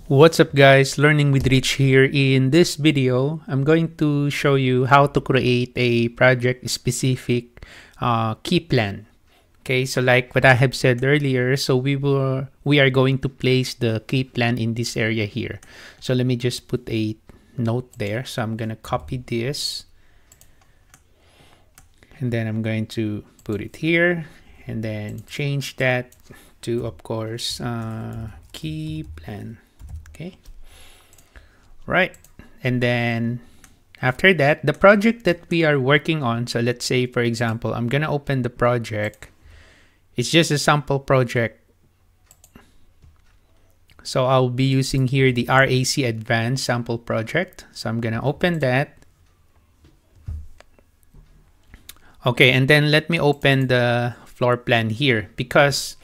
What's up guys, Learning with Rich here. In this video, I'm going to show you how to create a project specific key plan. Okay, so like what I have said earlier, so we are going to place the key plan in this area here. So let me just put a note there. So I'm gonna copy this and then I'm going to put it here and then change that to, of course, key plan. Okay, right, and then after that, the project that we are working on, so let's say for example I'm gonna open the project. It's just a sample project, so I'll be using here the RAC Advanced Sample Project. So I'm gonna open that. Okay, and then let me open the floor plan here, because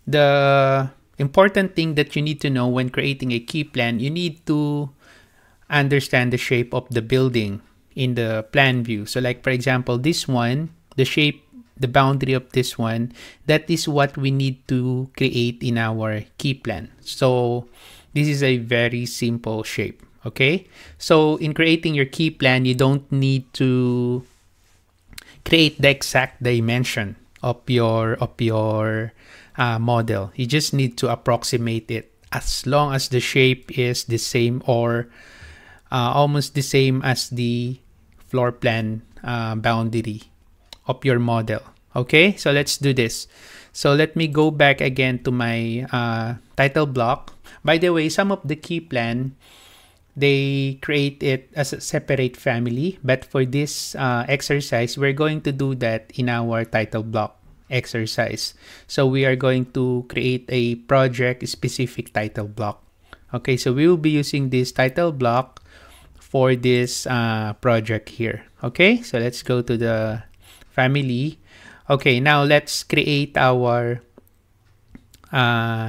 the important thing that you need to know when creating a key plan, you need to understand the shape of the building in the plan view. So like for example, this one, the shape, the boundary of this one, that is what we need to create in our key plan. So this is a very simple shape. Okay, so in creating your key plan, you don't need to create the exact dimension of your model. You just need to approximate it, as long as the shape is the same or almost the same as the floor plan boundary of your model. Okay, so let's do this. So let me go back again to my title block. By the way, some of the key plan, they create it as a separate family, but for this exercise, we're going to do that in our title block exercise. So we are going to create a project specific title block. Okay, so we will be using this title block for this project here. Okay, so let's go to the family. Okay, now let's create our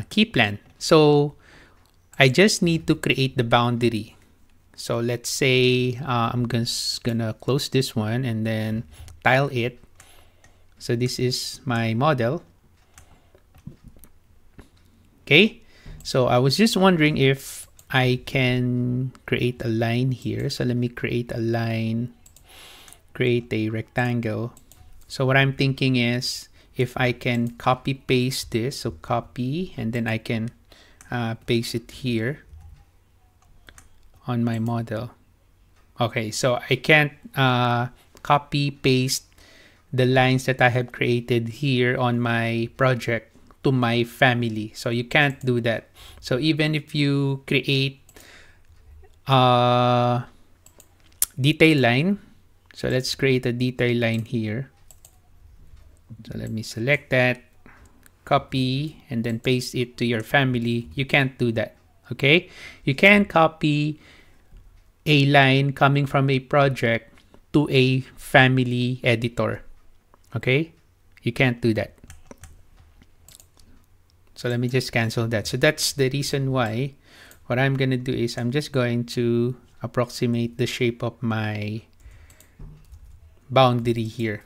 key plan. So I just need to create the boundary. So let's say I'm just gonna close this one and then tile it. So this is my model. Okay, so I was just wondering if I can create a line here. So let me create a line, create a rectangle. So what I'm thinking is if I can copy paste this, so copy, and then I can paste it here on my model. Okay, so I can't copy paste the lines that I have created here on my project to my family. So you can't do that. So even if you create a detail line, so let's create a detail line here. So let me select that, copy, and then paste it to your family. You can't do that. Okay, you can copy a line coming from a project to a family editor. Okay, you can't do that. So let me just cancel that. So that's the reason why what I'm gonna do is I'm just going to approximate the shape of my boundary here.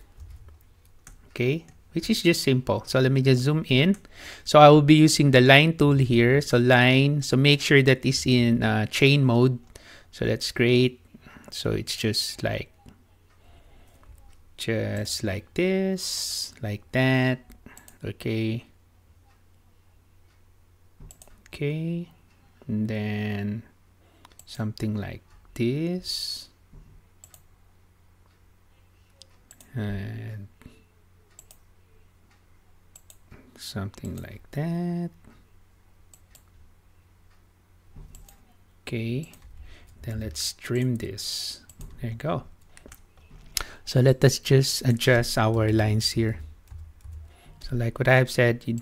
Okay, which is just simple. So let me just zoom in. So I will be using the line tool here. So line, so make sure that it's in chain mode. So let's create, so it's just like this, like that. Okay, okay, and then something like this, and something like that. Okay, then let's trim this. There you go. So let us just adjust our lines here. So like what I have said, you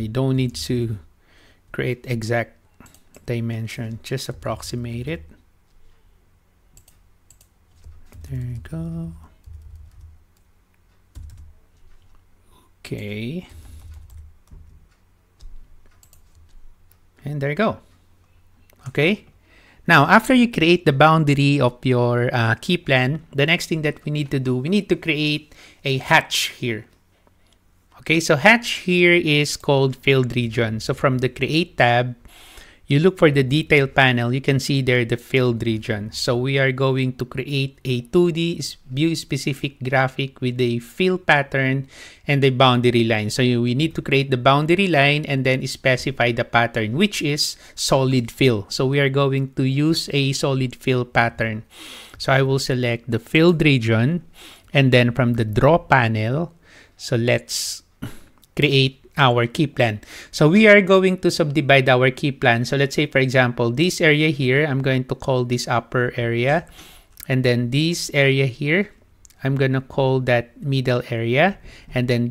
don't need to create exact dimension, just approximate it. There you go. Okay, and there you go. Okay, now after you create the boundary of your key plan, the next thing that we need to do, we need to create a hatch here. Okay, so hatch here is called field region. So from the create tab, you look for the detail panel, you can see there the filled region. So we are going to create a 2D view specific graphic with a fill pattern and a boundary line. So we need to create the boundary line and then specify the pattern, which is solid fill. So we are going to use a solid fill pattern. So I will select the filled region, and then from the draw panel, so let's create our Keyplan. So we are going to subdivide our Keyplan. So let's say, for example, this area here, I'm going to call this upper area. And then this area here, I'm going to call that middle area. And then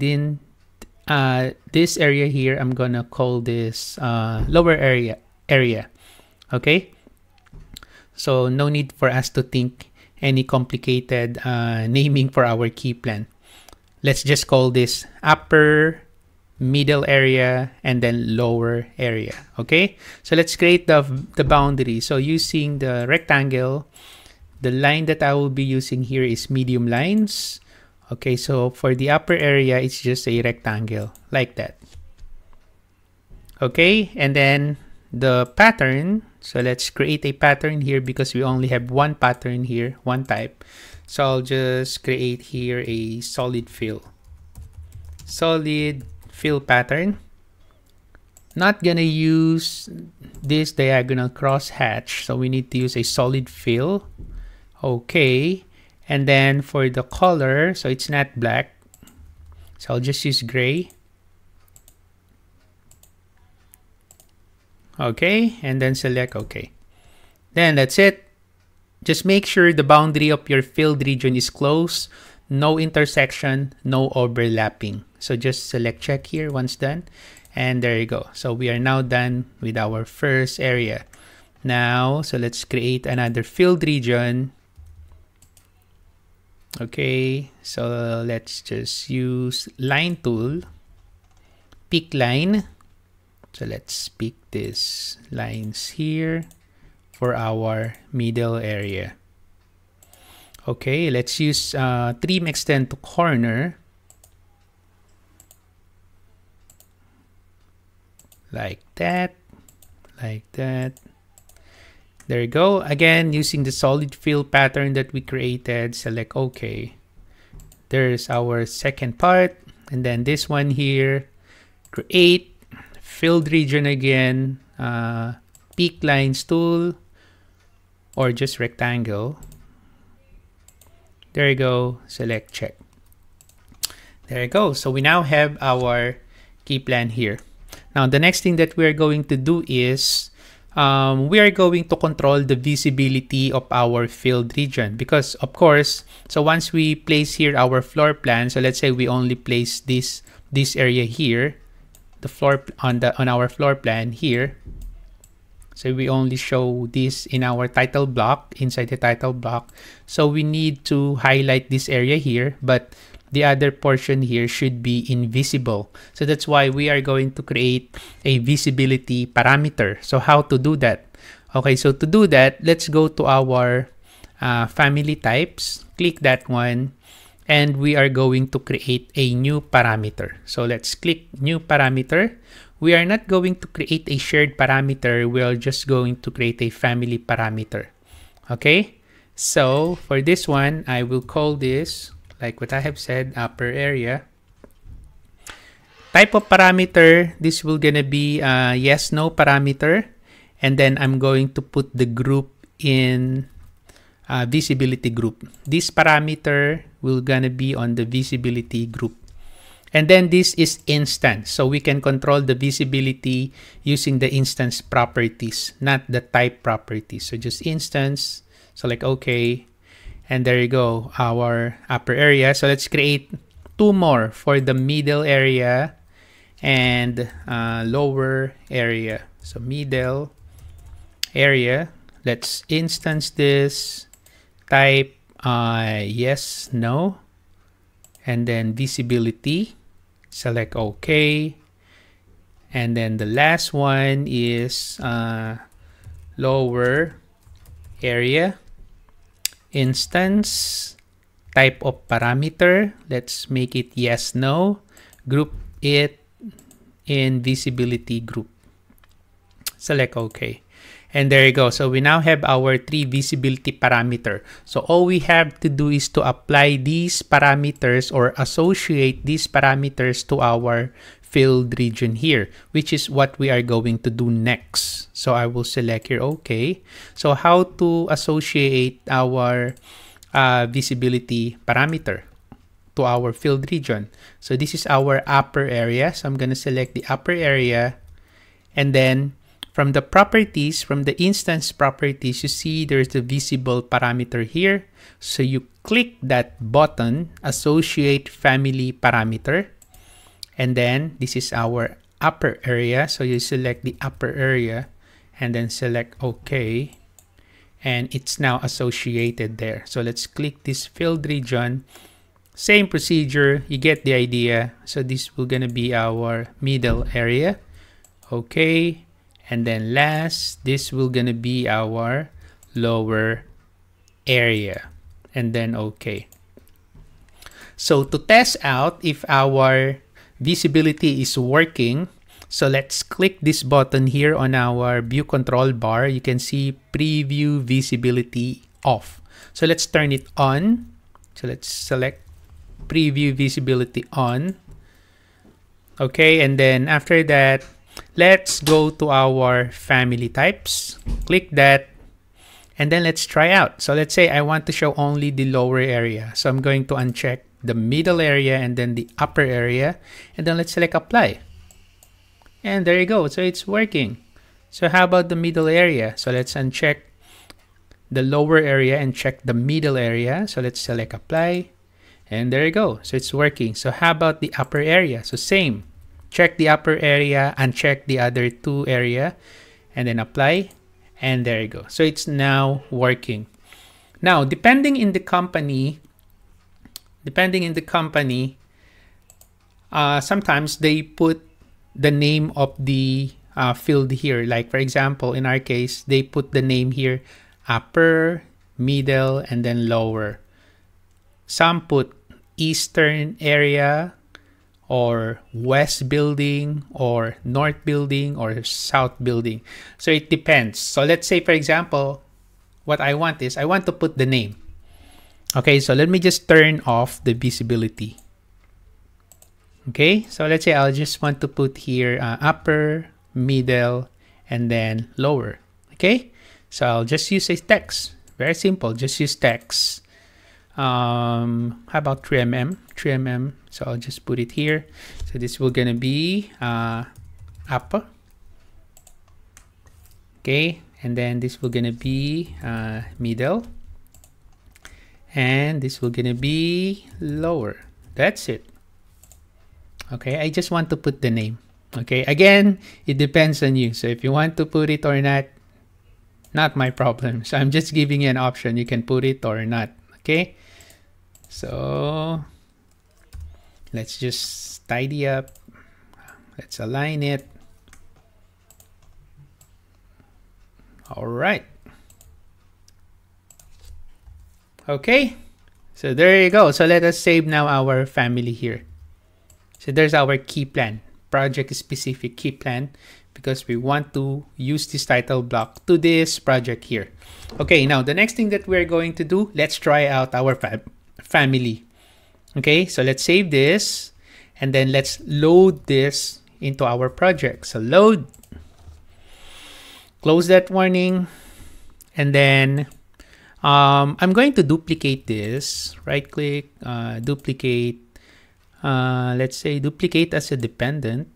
this area here, I'm going to call this lower area. Okay? So no need for us to think any complicated naming for our Keyplan. Let's just call this upper, middle area, and then lower area. Okay, so let's create the boundary. So using the rectangle, the line that I will be using here is medium lines. Okay, so for the upper area, it's just a rectangle like that. Okay, and then the pattern, so let's create a pattern here because we only have one pattern here, one type. So I'll just create here a solid fill pattern. Not gonna use this diagonal crosshatch, so we need to use a solid fill. Okay, and then for the color, so it's not black, so I'll just use gray. Okay, and then select OK. Then that's it. Just make sure the boundary of your filled region is close, no intersection, no overlapping. So just select check here once done, and there you go. So we are now done with our first area. Now, so let's create another filled region. Okay, so let's just use line tool, pick line. So let's pick these lines here for our middle area. Okay, let's use trim extend to corner. Like that, like that. There you go. Again, using the solid fill pattern that we created, select OK. There's our second part. And then this one here, create filled region again, pick lines tool, or just rectangle. There you go, select check. There you go. So we now have our Keyplan here. Now, the next thing that we're going to do is we are going to control the visibility of our filled region because, of course, so once we place here our floor plan, so let's say we only place this area here, the floor on our floor plan here. So we only show this in our title block, inside the title block. So we need to highlight this area here, but the other portion here should be invisible. So that's why we are going to create a visibility parameter. So how to do that? Okay, so to do that, let's go to our family types, click that one, and we are going to create a new parameter. So let's click new parameter. We are not going to create a shared parameter. We are just going to create a family parameter. Okay, so for this one, I will call this, like what I have said, upper area. Type of parameter, this will gonna be yes, no parameter. And then I'm going to put the group in visibility group. This parameter will gonna be on the visibility group. And then this is instance. So we can control the visibility using the instance properties, not the type properties. So just instance, select OK. And there you go, our upper area. So let's create two more for the middle area and lower area. So middle area, let's instance this, type yes, no, and then visibility, select OK. And then the last one is lower area, instance, type of parameter, let's make it yes, no, group it in visibility group. select OK. And there you go. So we now have our 3 visibility parameter. So all we have to do is to apply these parameters or associate these parameters to our filled region here, which is what we are going to do next. So I will select here OK. So how to associate our visibility parameter to our filled region. So this is our upper area. So I'm going to select the upper area, and then from the properties, from the instance properties, you see there's the visible parameter here. So you click that button, associate family parameter, and then this is our upper area. So you select the upper area and then select OK, and it's now associated there. So let's click this filled region. Same procedure, you get the idea. So this will gonna be our middle area. Okay. And then last, this will gonna be our lower area. And then okay. So to test out if our visibility is working, so let's click this button here on our view control bar. You can see preview visibility off. So let's turn it on. So let's select preview visibility on. Okay, and then after that, let's go to our family types. Click that, and then let's try out. So let's say I want to show only the lower area. So I'm going to uncheck the middle area and then the upper area, and then let's select apply. And there you go. So it's working. So how about the middle area? So let's uncheck the lower area and check the middle area. So let's select apply. And there you go. So it's working. So how about the upper area? So same. Check the upper area, uncheck the other 2 area, and then apply. And there you go. So it's now working. Now, depending in the company, sometimes they put the name of the field here. Like for example, in our case, they put the name here, upper, middle, and then lower. Some put eastern area, or west building, or north building, or south building. So it depends. So let's say, for example, what I want is, I want to put the name. Okay, so let me just turn off the visibility. Okay, so let's say I'll just want to put here upper, middle, and then lower. Okay, so I'll just use a text. Very simple, just use text. How about 3mm? 3mm. So I'll just put it here. So this will gonna be upper. Okay, and then this will gonna be middle, and this will gonna be lower. That's it. Okay, I just want to put the name. Okay, again, it depends on you. So if you want to put it or not my problem. So I'm just giving you an option. You can put it or not. Okay, so let's just tidy up. Let's align it. All right. Okay, so there you go. So let us save now our family here. So there's our Keyplan, project specific Keyplan, because we want to use this title block to this project here. Okay, now the next thing that we're going to do, let's try out our family. Okay, so let's save this, and then let's load this into our project. So load, close that warning, and then I'm going to duplicate this. Right click, duplicate. Let's say duplicate as a dependent.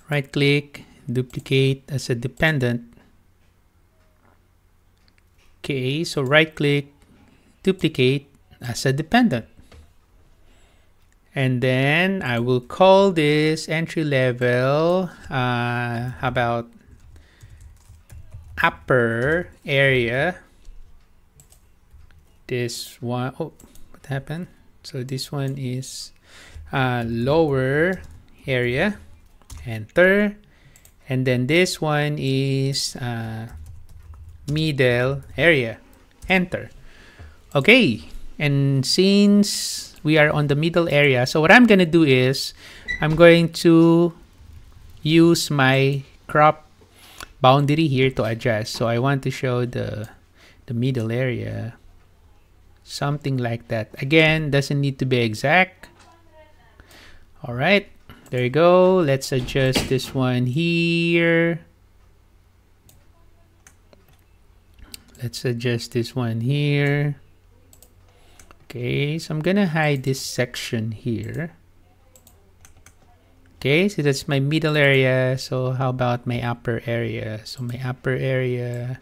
Right click, duplicate as a dependent. Okay, so right click, duplicate as a dependent. And then I will call this entry level, about upper area. This one, oh, what happened? So this one is lower area, enter. And then this one is middle area, enter. Okay, and since we are on the middle area, so what I'm gonna do is I'm going to use my crop boundary here to adjust. So I want to show the middle area, something like that. Again, doesn't need to be exact. All right, there you go. Let's adjust this one here. Let's adjust this one here. Okay, so I'm gonna hide this section here. Okay, so that's my middle area. So how about my upper area? So my upper area,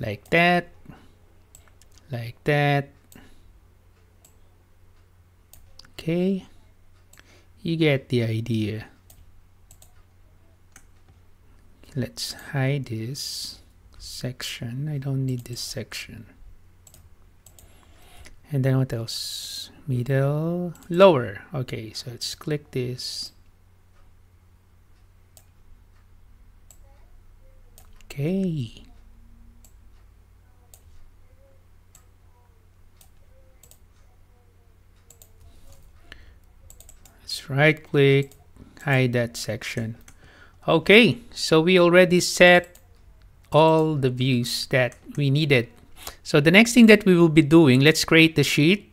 like that, like that. Okay, you get the idea. Let's hide this section. I don't need this section. And then what else? Middle, lower. Okay, so let's click this. Okay. Let's right click, hide that section. Okay, so we already set all the views that we needed. So the next thing that we will be doing, let's create the sheet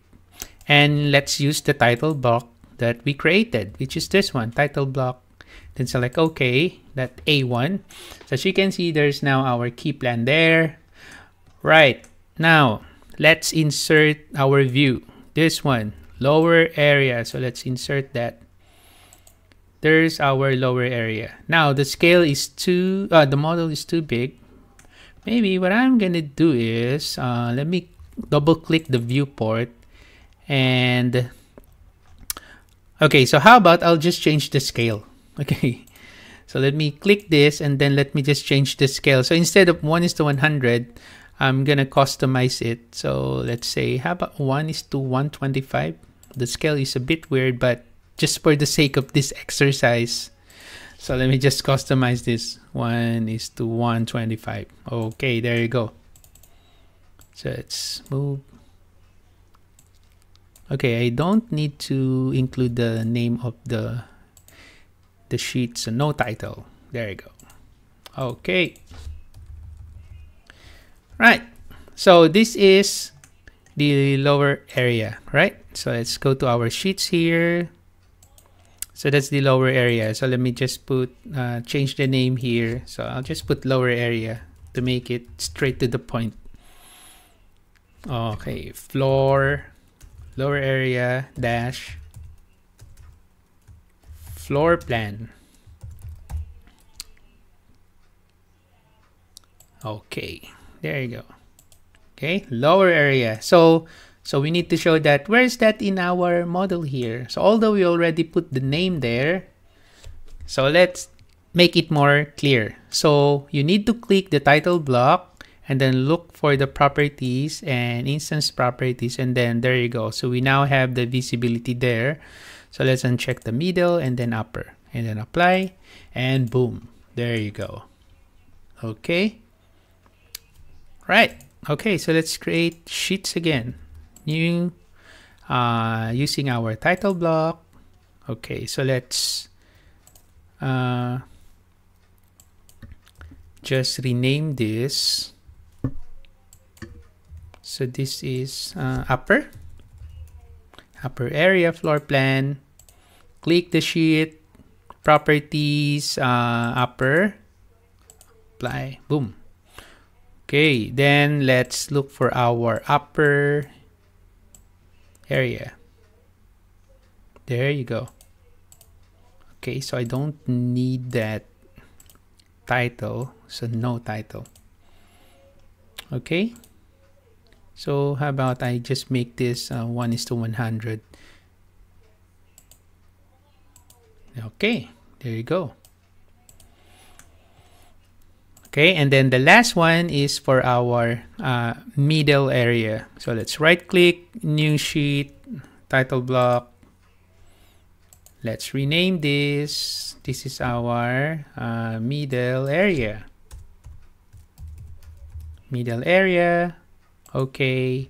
and let's use the title block that we created, which is this one, title block. Then select OK, that A1. So as you can see, there's now our Keyplan there. Right, now let's insert our view. This one, lower area. So let's insert that. There's our lower area. Now the scale is the model is too big. Maybe what I'm gonna do is, let me double click the viewport and, okay, so how about I'll just change the scale. Okay, so let me click this and then let me just change the scale. So instead of 1:100, I'm gonna customize it. So let's say, how about 1:125? The scale is a bit weird, but just for the sake of this exercise, so let me just customize this. 1:125. Okay, there you go. So let's move. Okay, I don't need to include the name of the sheet, so no title. There you go. Okay. Right. So this is the lower area, right? So let's go to our sheets here. So that's the lower area. So let me just put, change the name here. So I'll just put lower area to make it straight to the point. Okay, floor, lower area, dash, floor plan. Okay, there you go. Okay, lower area. So we need to show that, where is that in our model here? So although we already put the name there, so let's make it more clear. So you need to click the title block and then look for the properties and instance properties, and then there you go. So we now have the visibility there. So let's uncheck the middle and then upper and then apply, and boom, there you go. Okay, right. Okay, so let's create sheets again. New, using our title block. Okay, so let's just rename this. So this is upper area, floor plan. Click the sheet, properties, upper, apply, boom. Okay, then let's look for our upper area. There you go. Okay, so I don't need that title, so no title. Okay, so how about I just make this 1:100. Okay, there you go. Okay, and then the last one is for our middle area. So let's right click, new sheet, title block. Let's rename this. This is our middle area. Middle area. Okay,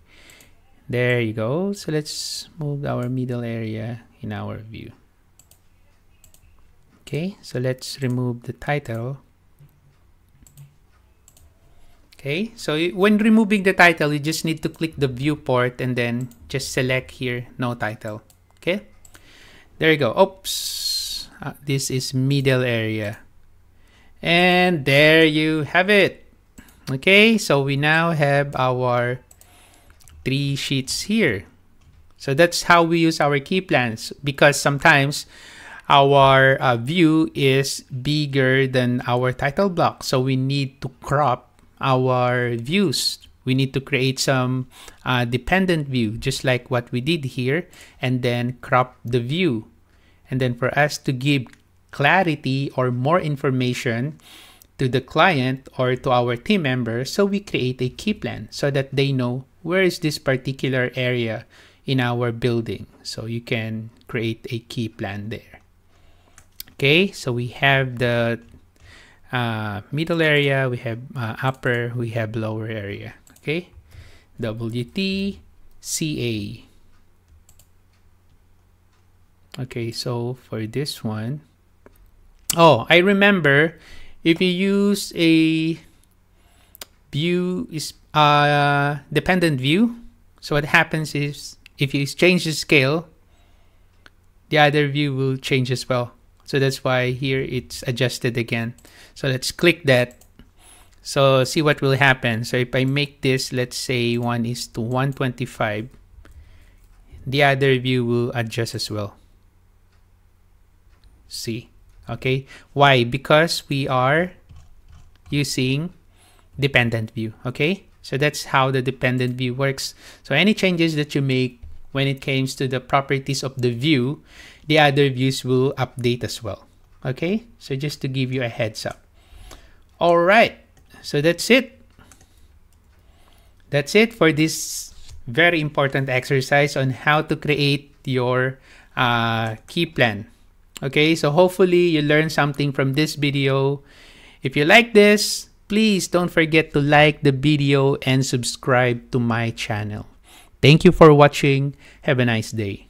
there you go. So let's move our middle area in our view. Okay, so let's remove the title. Okay, so when removing the title, you just need to click the viewport and then just select here, no title. Okay, there you go. Oops, this is middle area. And there you have it. Okay, so we now have our 3 sheets here. So that's how we use our key plans, because sometimes our view is bigger than our title block. So we need to crop our views. We need to create some dependent view, just like what we did here, and then crop the view. And then for us to give clarity or more information to the client or to our team members, so we create a key plan so that they know where is this particular area in our building. So you can create a key plan there. Okay, so we have the middle area, we have upper, we have lower area. Okay, WT, CA. Okay, so for this one, oh, I remember if you use a view is dependent view, so what happens is if you change the scale, the other view will change as well. So that's why here it's adjusted again. So let's click that. So see what will happen. So if I make this, let's say 1:125, the other view will adjust as well. See, okay, why? Because we are using dependent view. Okay, so that's how the dependent view works. So any changes that you make when it comes to the properties of the view, the other views will update as well. Okay, so just to give you a heads up. All right, so that's it. That's it for this very important exercise on how to create your key plan. Okay, so hopefully you learned something from this video. If you like this, please don't forget to like the video and subscribe to my channel. Thank you for watching. Have a nice day.